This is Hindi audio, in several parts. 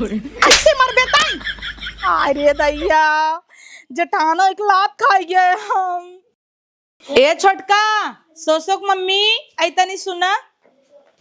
ऐसे मर बेताई। अरे दैया जटानो एक लात खाई गए हम। ए छोटका सोसोक मम्मी ऐतनी सुना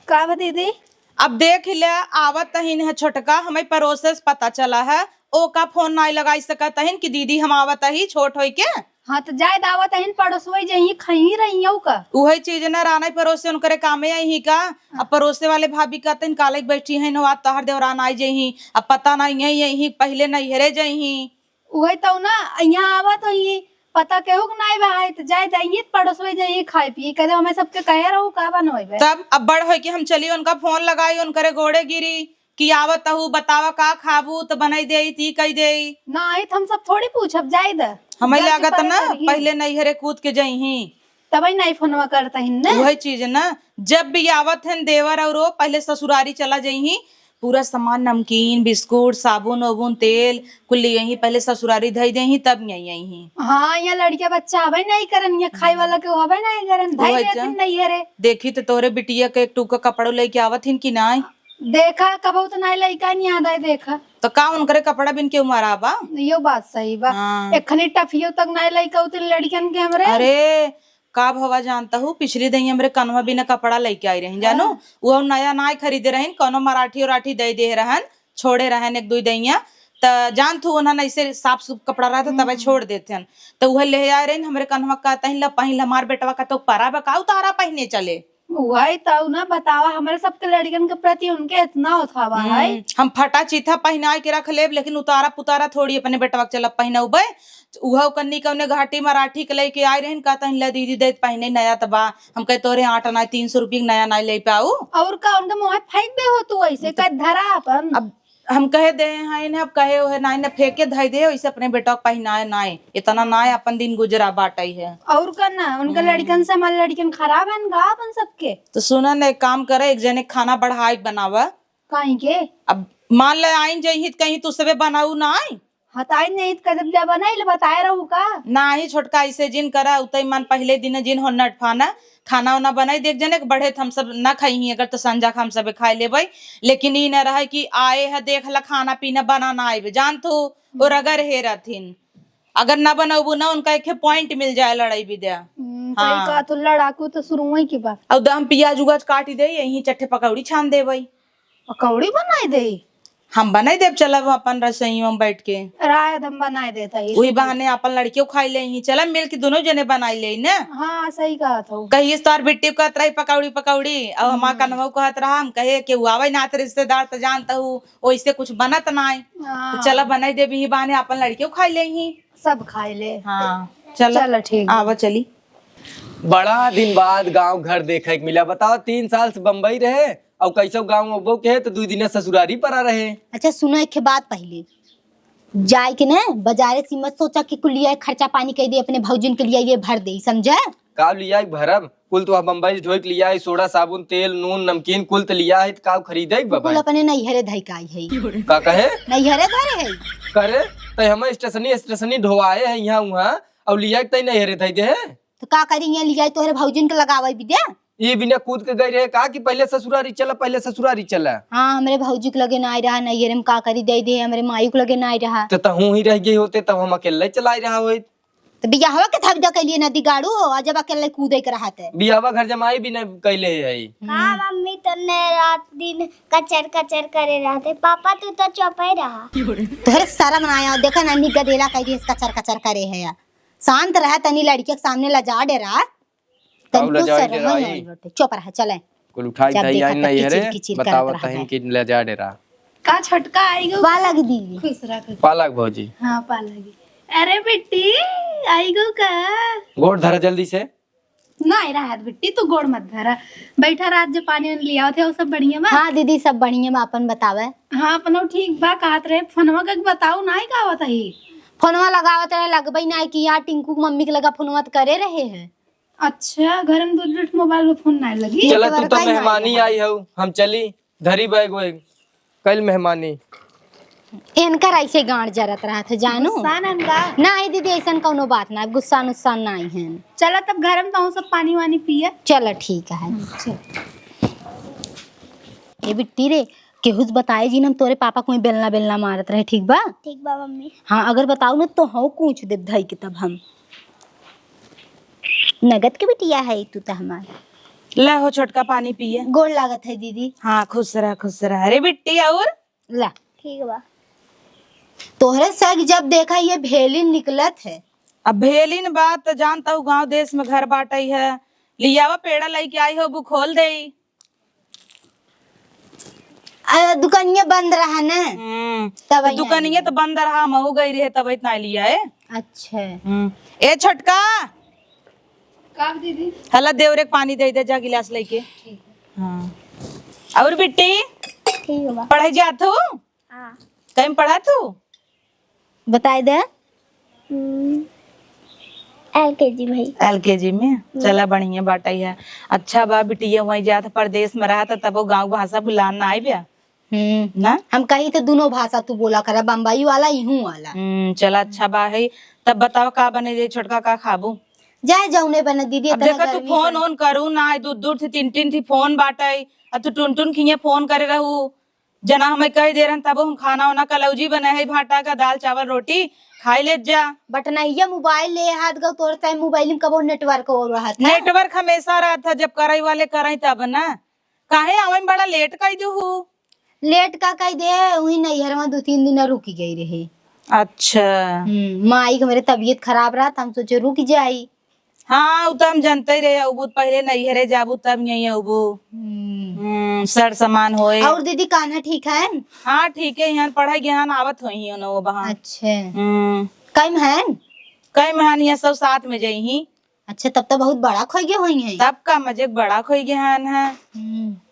का बा दीदी? अब देख ले आवत तहिन है छोटका हमें प्रोसेस पता चला है ओ का फोन नहीं लगाई सकत तहिन कि दीदी हम आवत ही छोट होई के। हाँ तो जाए दावत है पड़ोसवई जही खही रही हूँ का वही चीज न राना परोसे उनकरे कामे आई ही का। अब परोसे वाले भाभी कहते हैं काले बैठी है नो तहर देवरान आई जही अब पता नहीं यही पहले नहीं हेरे जही वही तो ना यहाँ आवत ही पता केहू के नहीं भाई तो जाए जाइए पड़ोसवई जही खाए पिए कहते हमें सबके कहे रहू का बनवेबे। तब अब बड़ हो कि हम चली उनका फोन लगाई उनकरे गोड़े गिरी कि आवत हूँ बतावा का खाबू तो बनाई दे ती कही दे नहीं तो हम सब थोड़ी पूछब जाए द हमें लागत ना पहले नहीं हेरे कूद के जही तभी नहीं फोनवा करता ही ना वही चीज ना जब भी आवत है देवर और वो पहले ससुरारी चला जही पूरा सामान नमकीन बिस्कुट साबुन वबुन तेल कुल यही पहले ससुरारी धई दे तब यही। हाँ यहाँ लड़किया बच्चा हवे नहीं करन यहाँ खाए वाला के हवे नहीं करन धई देथिन नहीं हरे देखी तो तोरे बिटिया के एक टूका कपड़ो लेके आवत हिन कि नहीं देखा कबू तो नहीं लइका नहीं याद है देखा तो का उनकरे कपड़ा बिन के उमारा बा यो बात सही बा। हाँ। एखनी टफियो तक नहीं लइका उतन लड़कियन के हमरे अरे का भवा जानता हूँ पिछली दही हमरे कनवा बिना कपड़ा लेके आई रही जानो वो नया नाय खरीदे रहन कोनो मराठी उराठी दे दे रहन छोड़े रहन एक दो दैया त जान थू उन्होंने ऐसे साफ सुफ कपड़ा रहता तब छोड़ देते हन तो वह ले आए रहे हमरे कनवा का तहिन पहिन हमार बेटवा का तो परा बकाऊ तारा पहने चले वही तो ना बतावा हमारे सबके लड़कियन के प्रति उनके इतना होता बा है। हम फटा चीथा पहना के रख लेब लेकिन उतारा पुतारा थोड़ी अपने बेटवा चल पहना उबे उहा कन्नी कवने घाटी मराठी के लेके आए रहन का तहिन ला दीदी दे पहने नया तबा हम कहे तोरे 8 300 रुपये नया नहीं ले पाऊ और का उनका मुँह फेंक दे हो तू ऐसे का धरा अपन अब हम कहे दे हैं इन्हें अब कहे है ना इन्हें फेंके धई दे वैसे अपने बेटा को पहनाए नाए इतना नाए अपन दिन गुजरा बाटाई है और का ना उनका लड़कन से हमारे लड़कन खराब है ना अपन सबके तो सुना न एक काम करे एक जने खाना बढ़ाई बनावा कहीं के अब मान ले आइन जही कहीं तू सबे बनाऊ ना आई हताई नहीं कदम जब बनाई बताए रहू का ना ही छोटका ऐसे जिन करा उतई मन पहले दिन जिन हो नट फाना खाना उना बनाई देख जने बढ़े हम सब न खाई अगर तो संजा हम सब खाई लेबै लेकिन ई न रहे कि आए है देख ला खाना पीना बनाना आए जान तो और अगर हे रहथिन अगर न बनाबू ना उनका एक पॉइंट मिल जाए लड़ाई विद्या सही का तो लड़ाकू तो शुरू ही की बात अब हम प्याज उगाज काटी दे यही चट्टे पकौड़ी छान देबै पकौड़ी बनाई दे हम बनाई देव चलब अपन रसोई में बैठ के राय दम बनाए देता है वही बहाने अपन लड़कियों खाई ले ही चल मिल के दोनों जने बनाई ले ना। हाँ सही कहा था कही तार बिट्टी कहत रही पकौड़ी पकौड़ी और हमार कन्हवा कहत रहा हम कहे कि आवे नाथ रिश्तेदार तो जानता हूँ वैसे कुछ बनत ना तो चला बनाई दे भी बहाने अपन लड़कियों खाई ले ही सब खाई ले। हाँ चल ठीक आवा चली। बड़ा दिन बाद गांव घर देखे के मिला बताओ 3 साल से बम्बई रहे और कैसे गाँव अब्बो के तो 2 दिन ससुरारी पर आ रहे। अच्छा सुनो एक बात पहले जाए के ना बाजारे से मत सोचा कि कुल लिया खर्चा पानी कह दे अपने भौजिन के लिए ये भर दे समझे का लिया भरब कुल तो बम्बई ढोक लिया सोडा साबुन तेल नून नमकीन कुल तो लिया है का खरीदे कुल अपने नैहरे धइकाई है का कहे नैहरे धरे है करे तो हम स्टेशनी ढोवाए है यहाँ वहाँ और लिया तय नैहरे धई दे तो का करी यहाँ लिया तोहरे भौजिन के लगावे विद्या ये बिना कूद के गई रहे कहा कि पहले ससुरारी चला हाँ हमारे भौजी के लगे ना आई रहा नैहरे में का करी दे दे हमारे माई के लगे ना आई रहा तो तहू ही रह गई होते तब हम अकेले चलाई रहा हो तो बियाहवा के थक के लिए नदी गाड़ू और जब अकेले कूदे के रहा थे बियाहवा घर जमाई भी नहीं कैले है हाँ मम्मी तन्ने रात दिन कचर कचर करे रहते पापा तू तो चुप ही रहा तोहरे सारा बनाया देखा ना निक गदेला कह दी कचर कचर करे है शांत रहा तनी लड़की के सामने लजा डे रहा चुप रहा चले कुल उठाई दई आई नहीं रे बतावा तहन कि ले जा डे रहा का छटका आई गो पालक दीदी खुश रख पालक भौजी हाँ पालक अरे बेटी आई गो का गोड़ धरा जल्दी से नहीं रहा बेटी तू गोड़ मत धरा बैठा रात जो पानी लिया थे वो सब बढ़िया बा हाँ दीदी सब बढ़िया बा अपन बतावे हाँ अपनो ठीक बा कहत रहे फोनवा का बताऊ नहीं का होता ही फोनवा लगावत रहे लगबई ना कि यहाँ टिंकू मम्मी के लगा फोनवा करे रहे हैं अच्छा घर में दूर मोबाइल में फोन नहीं लगी चला तू तो मेहमानी आई हो हम चली धरी बैग वैग कल मेहमानी इनकर ऐसे गांड जरत रहा था जानू नहीं दीदी ऐसा कोनो बात ना गुस्सा नुस्सान नहीं है चला तब घर में तो सब पानी वानी पिए चलो ठीक है ये बिट्टी रे केहू से बताए जी हम तोरे पापा कोई बेलना बेलना मारत रहे, ठीक बा? ठीक बा मम्मी। हाँ अगर बताऊ ना तो हाँ पूछ देव धई के तब हम नगद के बिटिया है तू तो हमार। ला हो छोटका पानी पिए। गोड़ लागत है दीदी। हाँ खुश रह खुश रह। अरे बिट्टी और ला ठीक बा। तोहरे सग जब देखा ये भेलिन निकलत है। अब भेलिन बात तो जानता हूँ, गांव देश में घर बाटई है, लियावा पेड़ा लेके आई हो वो खोल दे। दुकानिया बंद रहा ना तब तो दुकानिया तो बंद रहा, हम हो गई रहे तब इतना लिया है। अच्छा ए छोटका का दीदी? हला देवरे के पानी दे दे जा गिलास लेके। हाँ और बिट्टी ठीक बा। पढ़ाई जात हो? हाँ। कहीं पढ़ा तू? बताए दे। LKG भाई। LKG में चला बढ़िया बाटा है। अच्छा बा बिटिया वहीं जात परदेश में रहा था तब वो गाँव भाषा बुलाना आई बिया ना। हम कही तो दोनों भाषा तू बोला करा, बम्बई वाला इहू वाला। चला अच्छा बा है। तब बताओ का बने दे छोटका का खाबू? जाए जाऊने बना दीदी। अब देखा तू फोन ऑन करू ना, दूर दूर से तीन तीन थी फोन बाटे, अब तू टुन टुन खिया फोन करे रहू जना हमें कह दे रहे तब हम खाना वाना कलौजी बने है भाटा का, दाल चावल रोटी खाई ले जा। बट नहीं मोबाइल ले हाथ गो तोर टाइम मोबाइल में कबो नेटवर्क हो रहा था। नेटवर्क हमेशा रहा था जब करई वाले करई तब ना। काहे आवे बड़ा लेट कह दू? लेट का कह दे वही नैहर में 2-3 दिन रुकी गई रही। अच्छा माई के मेरे तबीयत खराब रहा था, हम सोचे रुक जाई। हाँ वो तो हम जानते ही रहे, अबू पहले नैहरे जाबू तब यही अबू सर सामान होए। और दीदी कान्हा ठीक है? हाँ ठीक है, यहाँ पढ़ाई ज्ञान आवत हुई ना वो बहा। अच्छा कई है? कई महान यहाँ सब साथ में जाई ही। अच्छा तब तो बहुत बड़ा खोई गए हुई है। तब का मजे बड़ा खोई ज्ञान है।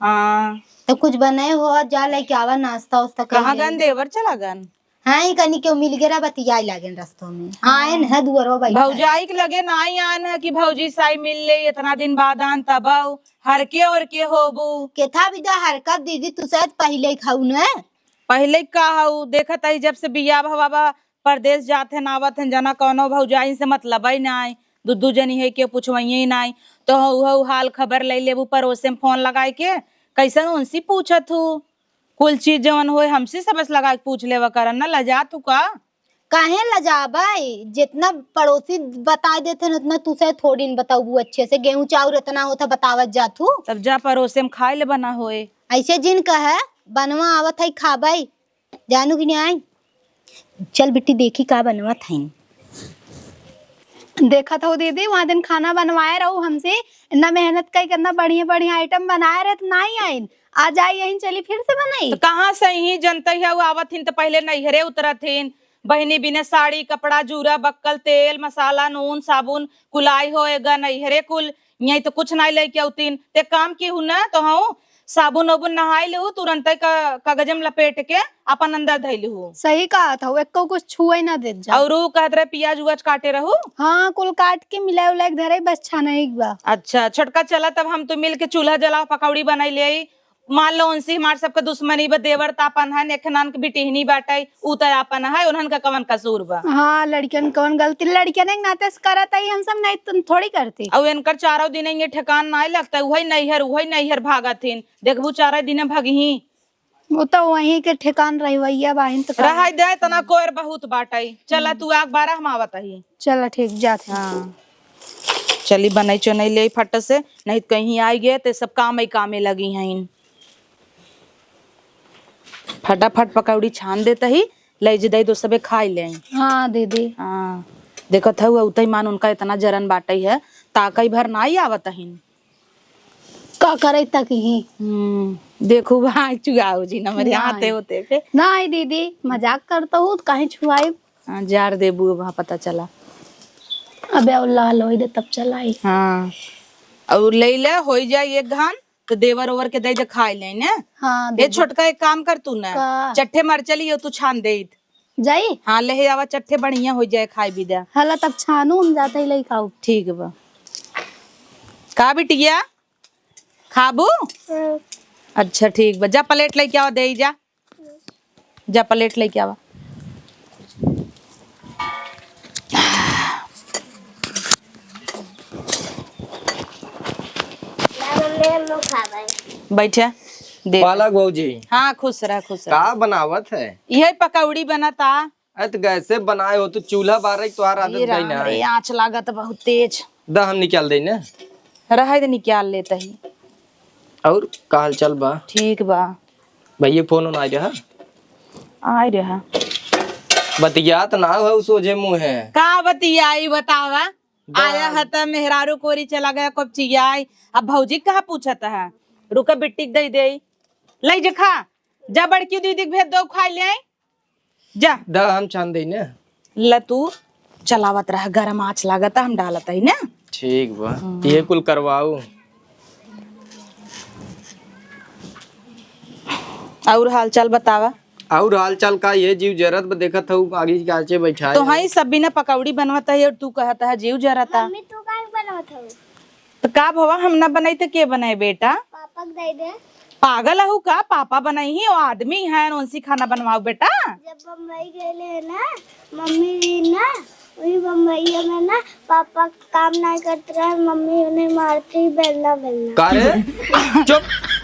हाँ तो कुछ बनाए हो जा लेके आवा नाश्ता वास्ता। कहाँ गन देवर चला गन? हाँ ही कनी के मिल गया बतियाई लागे रस्तों में। आए न दुअरवा भाई भौजाई के लगे ना ही आन है कि भौजी साई मिल ले इतना दिन बाद आन तब हर के और के होबू के था विदा हरकत दीदी तू शायद पहले ही खाऊ न। पहले का हऊ देखत है जब से बिया भवा परदेश जाते नावत है जना कौनो भौजाई से मतलब ही ना दू जनी है के पूछवई ना तो हऊ हाल खबर ले लेबू पड़ोसे में फोन लगाए के कैसन उनसे पूछत हूँ कुल चीज जवन होए हमसे सबस लगा के पूछ लेवा करन ना लजा तू का। काहे लजाबाई जितना पड़ोसी बता देते न उतना तू से थोड़ी न बताऊ अच्छे से। गेहूं चाउर इतना होता बतावत जातू तब जा पड़ोसे में खाए ले बना होए। ऐसे जिन कहे बनवा आवत है खाबाई जानू कि नहीं आई। चल बेटी देखी का बनवत है। देखा था दीदी वहाँ दिन खाना बनवाए रहू हमसे, इतना मेहनत कई करना बढ़िया बढ़िया आइटम बनाए रहे तो नहीं आई। आज आई यहीं चली फिर से बनाई। तो कहाँ से ही जनता है वो आवत हिन तो पहले नैहरे उतरत हिन बहनी बिने साड़ी कपड़ा जूरा बक्कल तेल मसाला नून साबुन कुलाई होएगा नैहरे कुल यही तो कुछ नहीं लेके औतीन ते काम की हूं ना तो हाँ साबुन वबुन नहाई लू तुरंत कागजम लपेट के अपन अंदर धैली हूँ। सही कहा था वो एक कुछ छुए ना दे जा। और कहत रहे प्याज उज काटे रहू। हाँ कुल काट के मिला उला के धरे बस छाना एक बार। अच्छा छोटका चला तब हम तो मिल के चूल्हा जला पकौड़ी बनाई ले आई। मान लो उनसे हमार सबके दुश्मनी बा देवर तापन है नेखनान के बिटिहनी बाटे उ त आपन है उन्हन का कवन कसूर बा। हाँ लड़कियन कौन गलती लड़कियन एक नाते से करत है हम सब नहीं तुम थोड़ी करती। और इनकर चारों दिन ये ठेकान नहीं लगता वही नैहर भागथिन देखबू चारों दिन भगही वो तो वहीं के ठिकान रही वैया बाहिन तो रहा दे तना कोर बहुत बाटे। चला तू आग बारह हम आवत ही। चला ठीक जाते। हाँ चली बनाई चो नहीं ले फट से नहीं तो कहीं आई गए तो सब काम ही कामे लगी हैं। फटाफट पकौड़ी छान देता ही ले दे दो सबे खाई ले। हाँ दीदी। हाँ देखत है उतई मान उनका इतना जरन बाटे है ताकई भर ना ही आवत हिन का करे तक ही। देखो भाई चुगाओ जी न मेरे आते होते पे नहीं दीदी मजाक करता हूँ कहीं छुआई। हाँ जार देबू वहाँ पता चला। अबे अल्लाह लोई दे तब चलाई। हाँ और ले ले हो जाए एक घान तो देवर ओवर के दे खाई ले ने। हाँ ये छोटका एक काम कर तू ना का? चट्टे मर चली तू छान दे जाई। हाँ ले आवा चट्टे बढ़िया हो जाए खाई भी दे। हला तब छानू हम जाते ही लई खाऊ। ठीक बा का बिटिया खाबू? अच्छा ठीक बा जा प्लेट लेके आवा दे जा प्लेट लेके आवा। बैठे दे पालक भौजी हाँ खुश रह खुश रह। का बनावत है? यही पकौड़ी बनता। अरे तो गैसे बनाए हो तो चूल्हा बारह तो आदत गई ना। अरे आँच लागत बहुत तेज। दा हम निकाल दे ना। रह दे निकाल लेते ही। और का हाल चल बा? ठीक बा। भैया फोन आ रहा आई रहा बतियात ना हो सोझे मुँह है। का बतियाई बतावा। आया है तो मेहरारू कोरी चला गया कब चियाई। अब भौजी कहाँ पूछत है। रुका बिट्टी दे दे लई जे खा जा बड़की दीदी के भेज दो खाई ले आई। जा दा हम चांद दे ना। ल तू चलावत रह गरम आँच लागत हम डालत है ना। ठीक बा ये कुल करवाओ। और हाल चाल बतावा। और हाल चाल का ये जीव जरत देखत हूँ आगे काचे बैठा तो हाँ सभी ने पकौड़ी बनवाता है और तू कहता है जीव जराता। मम्मी तू का बनावत हो? तो का भवा हम ना बनाई तो के बनाए बेटा। पापा को दे दे। पागल हूँ का पापा बनाई ही वो आदमी है उनसी खाना बनवाओ बेटा। जब बम्बई गए है ना मम्मी भी ना वही बम्बई में ना पापा काम नहीं करते रहे मम्मी उन्हें मारती बेलना बेलना। का रे चुप।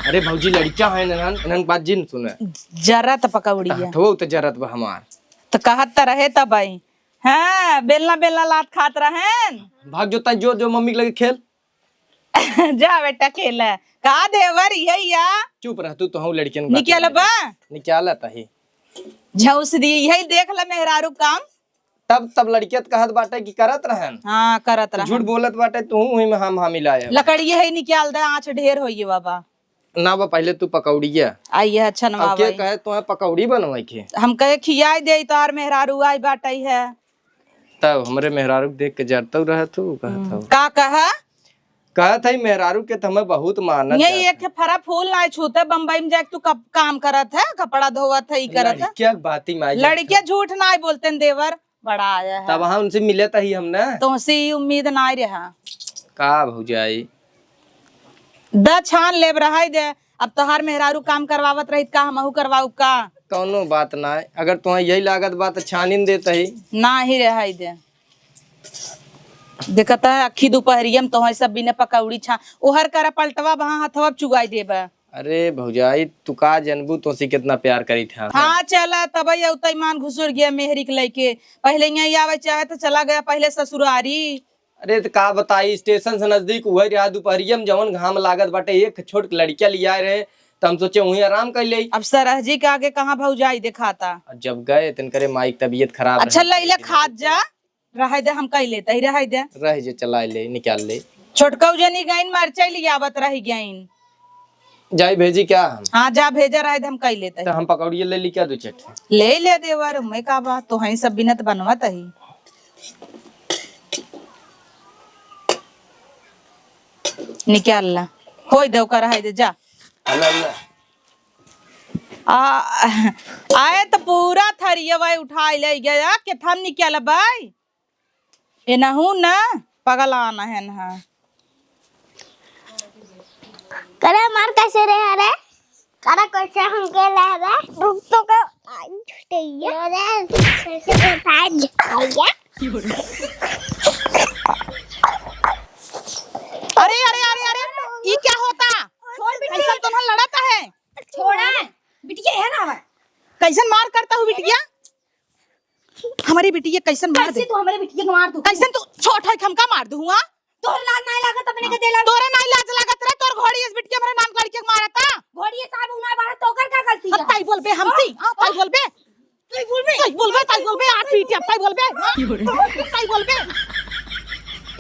अरे भौजी लड़का है नन बात जिन सुने जरत पकौड़ी है तो तो जरत बा हमार। तो कहत रहे तब आई हाँ बेलना बेलना लात खात रहे। भाग जो ता जो मम्मी के लगे खेल। जा बेटा खेल का देवर यही या चुप रह तू तो हम लड़कियन निकल बा निकालत ही झौस दी यही देख ल मेहरारू काम। तब लड़कियत कहत बाटे कि करत रहन। हाँ करत रहे झूठ बोलत बाटे तू वही में हम मिलाए लकड़ी है निकाल दे आँच ढेर होइए बाबा। ना बा पहले तू पकौड़िया आइए अच्छा अब के नवाबाई कहे तो पकौड़ी बनवाई के हम कहे खियाई दे तार मेहरारू आई बाटई है। तब हमरे मेहरारू के देख के जरतो रह तू कहत हो का कहा कहत है मेहरारू के तो हमें बहुत मानत यही एक फरा फूल ना छूते बम्बई में जाके तू काम करत है कपड़ा धोवत है करत है। क्या बाती माई लड़के झूठ ना बोलते हैं देवर बड़ा आया है तब वहाँ उनसे मिले ही हमने तो सी उम्मीद ना रहा का भौजाई द छान लेब रहा दे। अब तोहार मेहरारू काम करवावत रही का हमहू करवाऊ का कौनो बात ना है अगर तुम्हें यही लागत बात छानिन देते ही ना ही रहा दे। देखता है अखी दोपहरिया में तो सब बिना पकौड़ी छा ओहर करा पलटवा वहाँ हथवा चुगाई देबा। अरे भौजाई तू का जनबू तो सी कितना प्यार करी था। हाँ चला तब ईमान घुसुर गया मेहरी के लेके पहले यहाँ आवे चाहे तो चला गया पहले ससुरारी। अरे तो का बताई स्टेशन से नजदीक हुआ रहा दोपहरिया में जवन घाम लागत बाटे एक छोट लड़किया लिया रहे तो हम सोचे वहीं आराम कर ले। अब सरहजी के आगे कहाँ भौजाई दिखाता। जब गए तन करे माई की तबीयत खराब अच्छा लैला खाद जा रह दे हम कह लेते ही रह दे रह जे चला ले निकाल ले छोटका जनी गईन मरचाई लियावत रही गईन। जाई भेजी क्या हम हाँ जा भेजा रहे दे हम कह लेते तो हम पकौड़िए ले ली क्या दो चट ले देवर मैं का बात तो है सब बिनत बनवत ही। निकाल ला होई दे कर रह दे जा आए तो पूरा थरिया भाई उठाई ले गया के थन निकल भाई ए नहू ना पगला आना है ना करे मार कैसे रहे अरे करे कैसे हम के ले रे रुक तो का छुटैया रे कैसे उठा जाया। अरे अरे अरे अरे ये क्या होता कैसा तो ना लड़ाता है छोड़ा बिटिया है ना हमारा कैसन मार करता हूँ बिटिया हमारी बिटिया कैसन मार दे कैसे तू हमारे बिटिया को मार दू कैसन तू छोट है हम का मार दूंगा तोर लाज नहीं लागत अपने के देला तोरे नहीं लाज लागत रे तोर घोड़ी इस बिटिया मेरे नाम लड़के के मारा था घोड़िए साहब उना बाहर तोकर का गलती अब ताई बोल बे हमसी ताई बोल बे ताई बोल बे आ पीटिया ताई बोल बे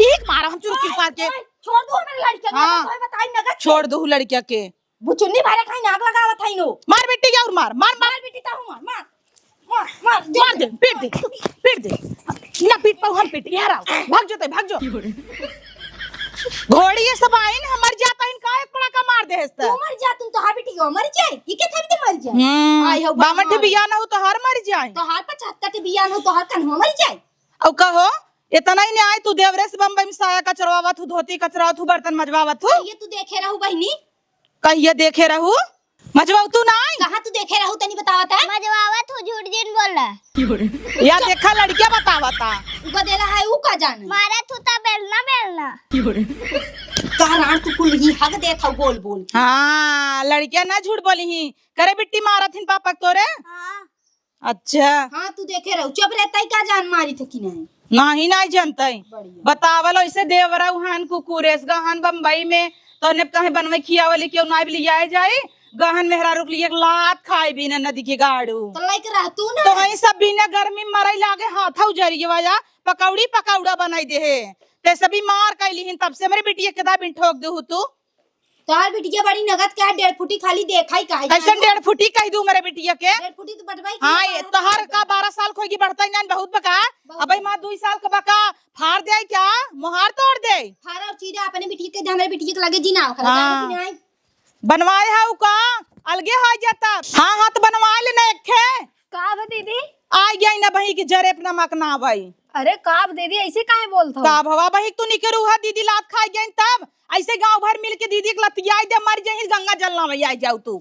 एक मारा हम चुरुकी मार के छोड़ दो मेरे लड़के को हाँ। तो बताई नगद छोड़ दू लड़किया के बुचुन्नी भारे खाई नाग लगावत है नो मार बिटिया और मार मार मार मार बेटी ता हूं मार मार दे पीट दे ना पीट पाऊ हम पीट यार भाग जो घोड़ी ये सब आइन हमर जाता इनका एक पड़ा का मार दे हस्ता तू मर जा तुम तो हा बेटी को मर जाए ये के थाई मर जाए आई हो बामठ बिया ना हो तो हर मर जाए तो हार 75 के बियान हो तो हार कन मर जाए औ कहो इतना ही नहीं आए तू देवरे से बम्बई में साया कचरवावत हूँ धोती कचरावत हूँ बर्तन मजवावत हूँ ये तू देखे रहू बहनी कहिए देखे रहू मजबाऊ तू ना आई कहाँ तू देखे रहू तनी बतावत है मजवावा तू झूठ जिन बोल रहा या देखा लड़कियां बतावता गदेला है ऊ का जाने मारा तू ता बेलना बेलना कहरान तू कुल ही हक देत हौ बोल बोल हाँ लड़कियां ना झूठ बोली ही करे बिट्टी मारा थीन पापा तोरे हां अच्छा हाँ तू देखे रहू चुप रहता ही का जान मारी थे कि नहीं नहीं नहीं जानते बतावल ऐसे देवरा हन कुकुरेस गहन बम्बई में तो ने कहे बनवे खियावली क्यों ना भी लिया जाए गहन मेहरा रुक लिए लात खाए भी ना नदी के गाड़ू तो लाइक रह तू ना तो वही सब भी ना गर्मी मरई लागे हाथा उजरी वाया पकौड़ी पकौड़ा बनाई दे है ते सभी मार कैली हिन तब से मेरी बिटिया केदा बिन ठोक दे तू तोहार बिटिया बड़ी नगद क्या 1.5 फुटी खाली देखाई काहे कैसे 1.5 फुटी कह दू मेरे बिटिया के 1.5 फुटी तो बटवाई हाँ ये तोहर का 12 साल खोगी बढ़ता ही ना बहुत बका अब माँ 2 साल का बका फाड़ दे क्या मोहार तोड़ दे हारा और चीरा अपने बिटिया के हमारे बिटिया के लगे जी ना हाँ। कि नहीं बनवाए है का अलगे हो जाता हाँ हाँ तो बनवा लेना एक थे का बा दीदी आ गया ना बही की जरे अपना मक ना भाई अरे काब दीदी ऐसे काहे बोलत हो का भवा बही तू निकरू है दीदी लात खा गई तब ऐसे गांव भर मिल के दीदी के लतियाई दे मर जाही गंगा जल ना आई जाऊ तू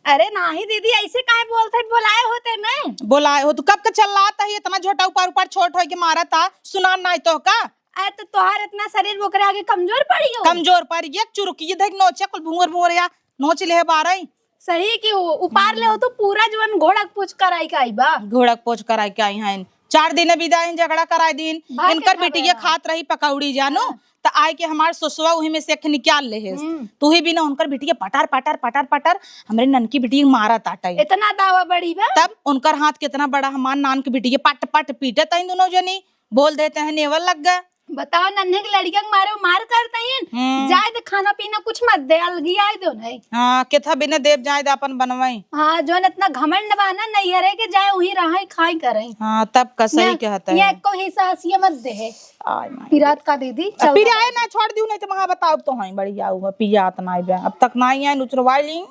अरे नाही दीदी ऐसे काहे बोलते बुलाए होते मैं बोलाए हो तू कब का चल्लाता है इतना छोटा ऊपर ऊपर छोट हो के मारा था सुना नहीं तो का अरे तो तोहार इतना शरीर बोकरे आगे कमजोर पड़ी हो कमजोर पर ये चुरुकी देख नोचे कुल भूर भूर या नोच ले बारई सही कि उपार ले हो तो पूरा जीवन घोड़क पूछ कर आई का आई बा घोड़क पोछ कराई के आई हैं 4 दिन विदाई झगड़ा कराई दिन भाग के इनकर खा बेटी गया। ये खात रही पकौड़ी जानू तो आय के हमार ससुआ वही में से एक निकाल ले है तू ही भी ना उनकर बेटी के पटार पटार पटार पटार हमरे ननकी बेटी के मारा ताटा इतना दावा बड़ी बा तब उनकर हाथ कितना बड़ा हमार नान की बेटी के पट पट पीटे तई दोनों जनी बोल देते हैं नेवल लग गए बताओ नन्हे की लड़कियां के मारे वो मार करते हैं जाए तो खाना पीना कुछ मत दे अलगी आए दो नहीं हाँ केथा बिना देव जाए अपन बनवाई हाँ जो इतना घमंड बाना नहीं हरे के जाए वही रहा खाई करे हाँ तब का सही कहता है ये को हिस्सा हंसिए मत दे है आय माय। फिरात का दीदी चल फिर आए ना छोड़ दियो नहीं तो वहां बताओ तो हाई बढ़िया हुआ पियात ना आए अब तक ना आई नुचरवाई ली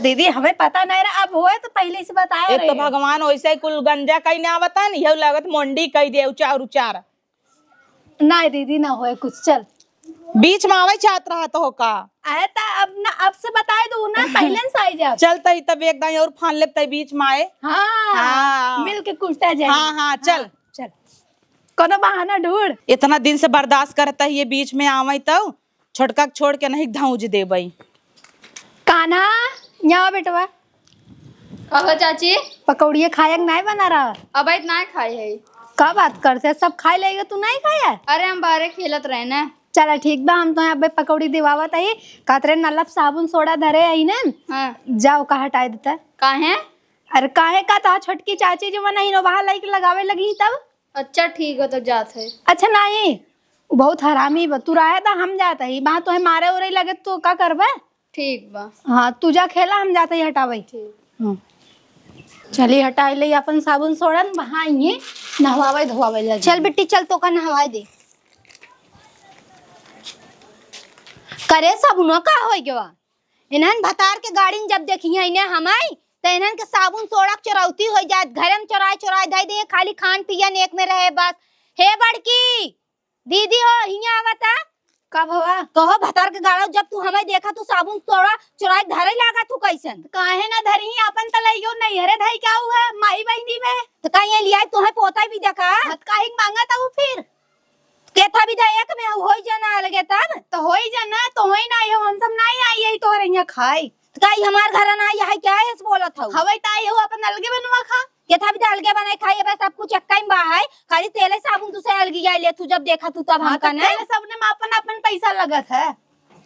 दीदी हमें पता नहीं रहा अब हुए तो पहले से बताया एक तो भगवान वैसे ही कुल गंजा कहीं ना बता नहीं यह लागत मोंडी कही दे उचार उचार नहीं दीदी ना होए कुछ चल बीच में आवे चाहत रहा तो का आए ता अब ना अब से बताए दो ना पहले से आई जा चलता ही तब एक दाई और फान लेते बीच में आए हाँ हाँ। मिल के कुलटा जाए हाँ हाँ चल चल कोनो बहाना ढूंढ इतना दिन से बर्दाश्त करता है ये बीच में आवे तो छोटका के छोड़ के नहीं धाउज दे भाई काना यहाँ बेटवा कहो चाची पकौड़िए खायक नहीं बना रहा अब इतना खाए है का बात करते सब खाए लेगा तू नहीं खाया अरे हम बाहर खेलत रहे ना चला ठीक बा हम तो यहाँ पे पकौड़ी दिवावत आई कातरे नलब साबुन सोडा धरे आई ना हाँ जाओ का हटाए देता काहे अरे काहे का तो छोटकी चाची जो नहीं नो वहां लाइक लगावे लगी तब अच्छा ठीक है तो जात है अच्छा नहीं वो बहुत हरामी बा तू रहा था हम जाता ही वहां तो मारे उरे लगे तो का करबे ठीक बा हाँ तू जा खेला हम जाते ही हटावे ठीक चलिए हटाए ले अपन साबुन सोडा वहां आइए नहवावे धोवावे लगे चल बेटी चल तो का नहवाए दे करे साबुन का होई गवा इन्हन भतार के गाड़ी जब देखिए इन्हें हमाई तो इन्हन के साबुन सोडा चोरौती हो जात घर में चोराए चोराए धई दे खाली खान पियन एक में रहे बस हे बड़की दीदी हो हिया आवता कब हुआ कहो भतार के गाड़ा जब तू हमें देखा तू साबुन सोडा चोराए धरे लागा तू कैसन काहे ना धरी अपन तलैयो नहीं हरे धई क्या हुआ माई बहनी में तो कहीं लिया तुम्हें पोता भी देखा मत काहे मांगा था वो फिर केथा भी एक में होई जाना अलगे तब तो होई जाना तो होई ना हो हम सब नहीं आई है तोरे यहाँ खाई तो कहीं हमार घर ना है क्या है बोला था हवाई ताई हो अपन अलगे बनवा खा केथा भी अलगे बनाए खाई बस सब कुछ एक में है खाली तेल साबुन तू से अलगी आई ले तू जब देखा तू तब हम कने सबने में अपन अपन पैसा लगत है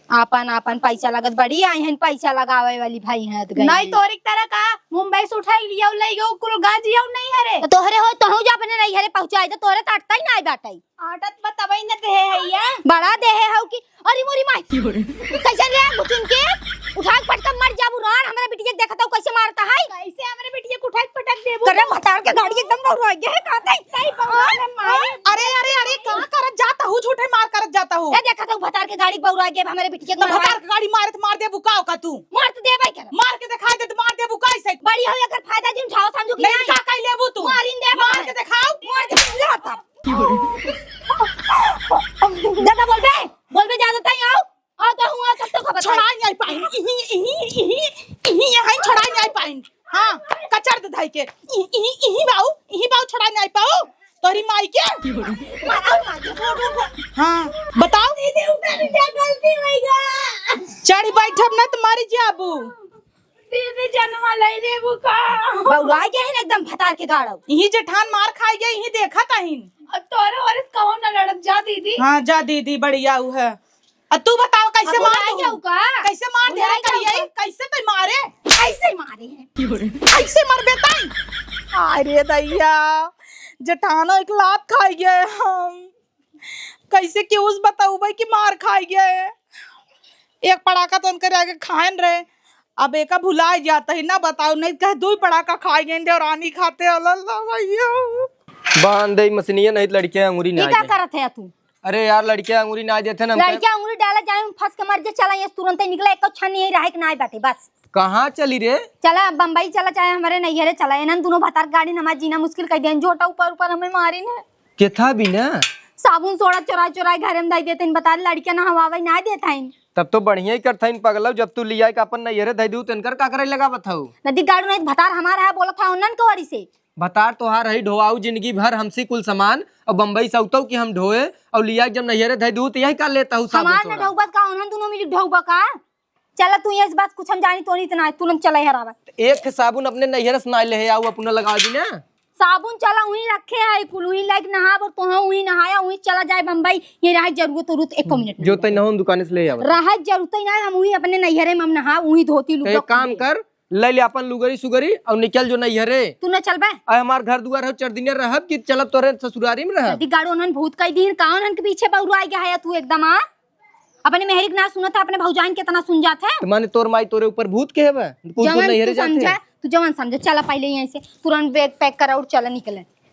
आपन आपन पैसा लगत बड़ी आई हैं पैसा लगावे वाली भाई हैं तो नहीं तोरी तरह का मुंबई से उठाई लियो ले गयो कुल गाजियो नहीं हरे तो तोहरे हो तो जा अपने नहीं हरे पहुंचाई दे तोहरे तटता ही नहीं बाटाई आटत बतावई न दे है या बड़ा दे है हो कि अरे मोरी माई कैसे रे गुचुन के उठा के पटक मर जाबू रान हमरा बिटिया के देखता कैसे मारता है कैसे हमरे बिटिया को उठा के पटक देबू करे भतार के गाड़ी एकदम रोई गए कहते सही भगवान माई अरे अरे अरे कहाँ करत जाता हूँ झूठे मार करत जाता हूँ ए देखा तो भतार के गाड़ी बौरा के हमारे बिटिया तो के भतार के गाड़ी मारे तो मार दे बुकाओ का तू मार तो दे भाई कर मार के दिखाई दे तो मार दे बुकाई से बड़ी हो अगर फायदा दिन उठाओ समझो कि नहीं का कई लेबू तू मारिन दे मार के दिखाओ मार के जाता ज्यादा बोल बे ज्यादा ताई आओ तो हुआ तब तो खबर छोड़ा नहीं पाई कह के इही बाऊ छोड़ा नहीं पाओ तोरी माई के। हाँ बताओ दीदी उधर क्या गलती होएगा? चढ़ी बैठब ना तुम्हारी जाबू। दीदी जन्मा ले रे बुका। बउआ गए हैं एकदम भतार के गाड़ो। यही जेठान मार खाई गई यही देखा तहिन। तोरे और कौन ना लड़त जा दीदी। हाँ जा दीदी बढ़िया उ है। तू बताओ कैसे अब मार बुलाए दूँ? जाऊ का? कैसे मार दे बुलाए जाऊ करिए कैसे तो मारे ऐसे मारे हैं। कैसे मर बेताई। अरे दैया जेठानो एक लात खाई गए हम कैसे क्यों बताऊ भाई कि मार खाई गए। एक पड़ाका तो उनके आगे खाएन रहे अब एका भुला जाता ही ना बताओ नहीं कह दो पड़ाका खाई गए देवरानी खाते अल्लाह भैया। बांध दे मसनिया नहीं तो लड़के अंगूरी ना ये क्या आ जाए। करत है तू? अरे यार लड़के अंगूरी ना आ जाते ना लड़कियां उंगली डाला जाए फंस के मर जा चला ये तुरंत ही निकला एक छन नहीं रहे कि ना बैठे बस। कहाँ चली रे? चला बम्बई चला चाहे हमारे नैहरे चला इन्हन दोनों भतार गाड़ी हमारा जीना मुश्किल कर दिया झोटा ऊपर ऊपर हमें मारी ने केथा भी ना साबुन सोडा चोरा चोरा घर में दे देते बता लड़कियां ना हवावे ना देता है तब तो बढ़िया ही करता इन पगलव जब तू लिया अपन नैहरे दे दू तनकर का करे लगा बताऊ। नदी गाड़ू नहीं भतार हमारा है बोला था उन्नन को वरी से भतार तोहार रही ढोआऊ जिंदगी भर हमसे कुल सामान और बम्बई से उतऊ कि हम ढोए और लिया जब नैहरे दे दू तो यही कर लेता हूँ हमार ना ढौबत का उन्हन दोनों मिली ढौबा का। चला तू ये इस बात कुछ हम जानी तो नहीं इतना तुरंत चला हरावा एक साबुन अपने नैहरे से ना ले आऊ अपना लगा दी ना साबुन चला वहीं रखे है कुल वहीं लाइक नहा और तो वहीं नहाया वहीं चला जाए बम्बई ये रहा जरूरत एक मिनट जो तय नहो दुकान से ले आवा रहा जरूरत ही ना हम वहीं अपने नैहरे में हम नहा वहीं धोती तो लुगा एक काम कर ले ले अपन लुगरी सुगरी और निकल जो नैहरे। तू न चल बे आ हमार घर दुआर हो 4 दिन रहब कि चलब तोरे ससुरारी में रहब। नदी गाड़ू उन्हन भूत कई दिन का उन्हन के पीछे बहुरू आ गया है तू एकदम आ अपने मेहरिक ना सुनता अपने भौजाइन के तना सुन जात है तो माने तोर माई तोरे ऊपर भूत के हेबे कुछ जवन नैहरे तू जाते समझा तू जवन समझे चला पहले यहीं से तुरंत बैग पैक करा और चला निकले